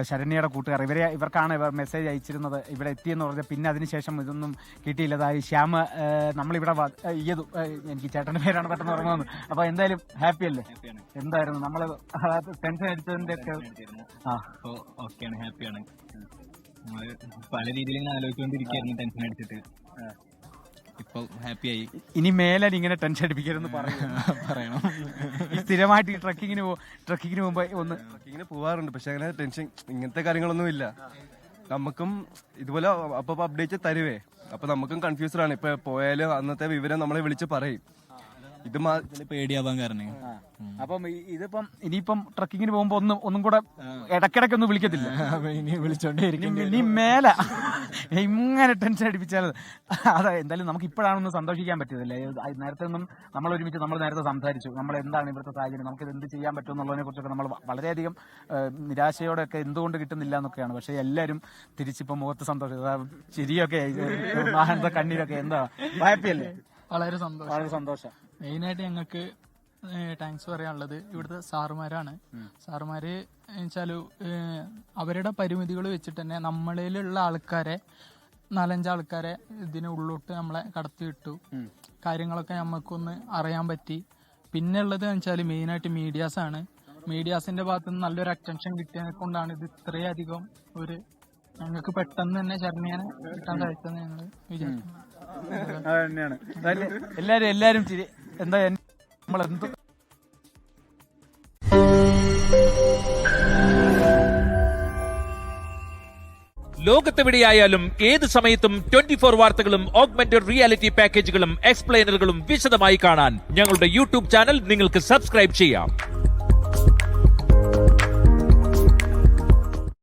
ശരണ്യയുടെ കൂട്ടുകാർ ഇവർക്കാണ് മെസ്സേജ് അയച്ചിരുന്നത് ഇവിടെ എത്തിയെന്ന് പറഞ്ഞാൽ പിന്നെ അതിനുശേഷം ഇതൊന്നും കിട്ടിയില്ല. അതായത് ശ്യാമ നമ്മളിവിടെ എനിക്ക് ചേട്ടന്റെ പേരാണ് പെട്ടെന്ന് ഓർമ്മ. അപ്പൊ എന്തായാലും ഹാപ്പി അല്ലേ? എന്തായിരുന്നു നമ്മള് ടെൻഷൻ അടിച്ചതിന്റെ ഒക്കെ? ഓക്കെയാണ്, ഹാപ്പിയാണ്. പല രീതിയിൽ ആലോചിച്ചുകൊണ്ടിരിക്കുകയായിരുന്നു ടെൻഷൻ അടിച്ചിട്ട്. ഇപ്പൊ ഹാപ്പിയായി. ഇനി മേലാൻ ഇങ്ങനെ ടെൻഷൻ അടിപ്പിക്കരുതെന്ന് പറയണം. സ്ഥിരമായിട്ട് ട്രക്കിങ്ങിന് പോകുമ്പോ ട്രക്കിങ്ങിന് പോവാറുണ്ട്, പക്ഷെ അങ്ങനെ ടെൻഷൻ ഇങ്ങനത്തെ കാര്യങ്ങളൊന്നും ഇല്ല. നമുക്കും ഇതുപോലെ അപ്പൊ അപ്ഡേറ്റ് തരുവേ, അപ്പൊ നമുക്കും കൺഫ്യൂസ്ഡ് ആണ്. ഇപ്പൊ പോയാലും അന്നത്തെ വിവരം നമ്മളെ വിളിച്ച് പറയും. ഇത് പേടിയാവാൻ കാരണം. അപ്പം ഇതിപ്പം ഇനിയിപ്പം ട്രക്കിങ്ങിന് പോകുമ്പോ ഒന്നും കൂടെ ഇടയ്ക്കിടയ്ക്ക് ഒന്നും വിളിക്കത്തില്ല, ഇനി വിളിച്ചോണ്ടേയിരിക്കും. ഇനി മേല ഇങ്ങനെ ടെൻഷൻ അടിപ്പിച്ചാൽ അതെ. എന്തായാലും നമുക്ക് ഇപ്പോഴാണൊന്നും സന്തോഷിക്കാൻ പറ്റിയതല്ലേ. നേരത്തെ ഒന്നും നമ്മൾ നേരത്തെ സംസാരിച്ചു, നമ്മൾ എന്താണ് ഇവിടുത്തെ സാഹചര്യം, നമുക്ക് ഇത് എന്ത് ചെയ്യാൻ പറ്റും എന്നുള്ളതിനെ കുറിച്ചൊക്കെ നമ്മൾ വളരെയധികം നിരാശയോടെയൊക്കെ എന്തുകൊണ്ട് കിട്ടുന്നില്ല എന്നൊക്കെയാണ്. പക്ഷെ എല്ലാവരും തിരിച്ചിപ്പോ മുഖത്ത് സന്തോഷം, ചിരിയൊക്കെ ആനന്ദ കണ്ണീരൊക്കെ. എന്താ ഹാപ്പിയല്ലേ? വളരെ സന്തോഷം. മെയിനായിട്ട് ഞങ്ങൾക്ക് താങ്ക്സ് പറയാനുള്ളത് ഇവിടുത്തെ സാറുമാരാണ്. സാറുമാര് വെച്ചാല് അവരുടെ പരിമിതികൾ വെച്ചിട്ട് തന്നെ നമ്മളിലുള്ള ആൾക്കാരെ 4-5 ആൾക്കാരെ ഇതിന് ഉള്ളോട്ട് നമ്മളെ കടത്തി വിട്ടു. കാര്യങ്ങളൊക്കെ നമുക്കൊന്ന് അറിയാൻ പറ്റി. പിന്നെ ഉള്ളത് വെച്ചാൽ മെയിനായിട്ട് മീഡിയാസ് ആണ്. മീഡിയാസിന്റെ ഭാഗത്ത് നിന്ന് നല്ലൊരു അറ്റൻഷൻ കിട്ടിയതിനെ കൊണ്ടാണ് ഇത് ഇത്രയധികം ഞങ്ങൾക്ക് പെട്ടെന്ന് തന്നെ ശരണ്യനെ കിട്ടാൻ സാധിച്ചെന്ന് ഞങ്ങൾ വിചാരിക്കുന്നു. തന്നെയാണ് എല്ലാരും എന്താ നമ്മളെന്തോ ലോകത്തെവിടെയായാലും ഏത് സമയത്തും 24 വാർത്തകളും ഓഗ്മെന്റഡ് റിയാലിറ്റി പാക്കേജുകളും എക്സ്പ്ലെയിനറുകളും വിശദമായി കാണാൻ ഞങ്ങളുടെ യൂട്യൂബ് ചാനൽ നിങ്ങൾക്ക് സബ്സ്ക്രൈബ് ചെയ്യാം.